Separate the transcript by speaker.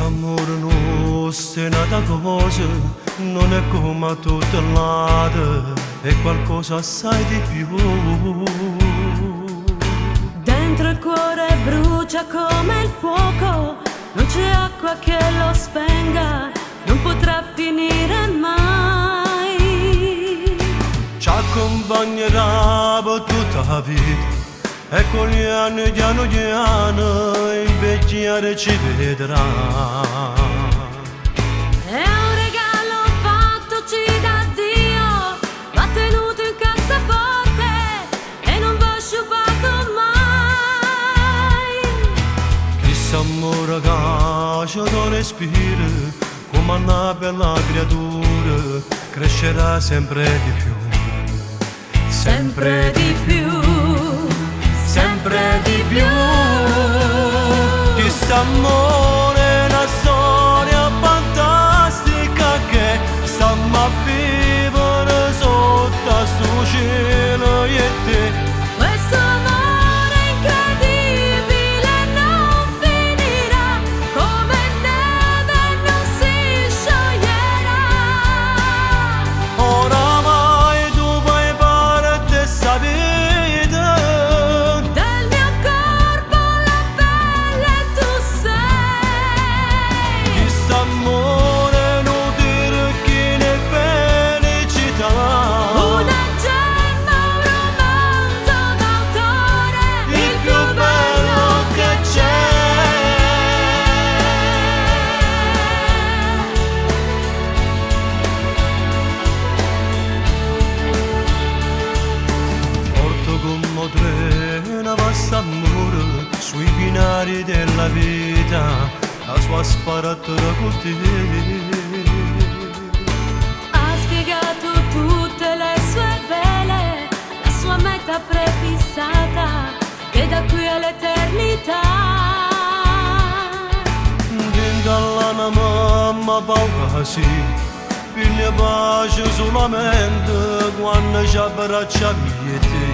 Speaker 1: Quest'amore nostro è nata cosa, non è come tutte le altre, è qualcosa assai di più.
Speaker 2: Dentro il cuore brucia come il fuoco, non c'è acqua che lo spenga, non potrà finire mai.
Speaker 1: Ci accompagnerà per tutta la vita e con gli anni piano piano invecchiare ci vedrà.
Speaker 2: È un regalo fattoci da Dio, va tenuto in cassaforte e non va sciupato mai.
Speaker 1: Questo amore che ci respira come una bella creatura, crescerà sempre di più,
Speaker 2: Sempre di più,
Speaker 1: sempre di più. Questo amore è una storia fantastica che stiamo a vivere sotto sto cielo io e te.
Speaker 2: questo amore incredibile non finirà, come neve non si scioglierà.
Speaker 1: Oramai tu fai parte di sta vita,
Speaker 2: Del mio corpo la pelle tu sei,
Speaker 1: questo amore non dire che ne felicità.
Speaker 2: una gemma, un romanzo d'autore,
Speaker 1: Il più bello che c'è. Porto come treno vasta amore sui binari della vita, la sua sparatura con te.
Speaker 2: ha spiegato tutte le sue vele, la sua meta prefissata, che da qui all'eternità.
Speaker 1: Dalla mamma paura sì, piglia pace solamente quando ci abbraccia e te.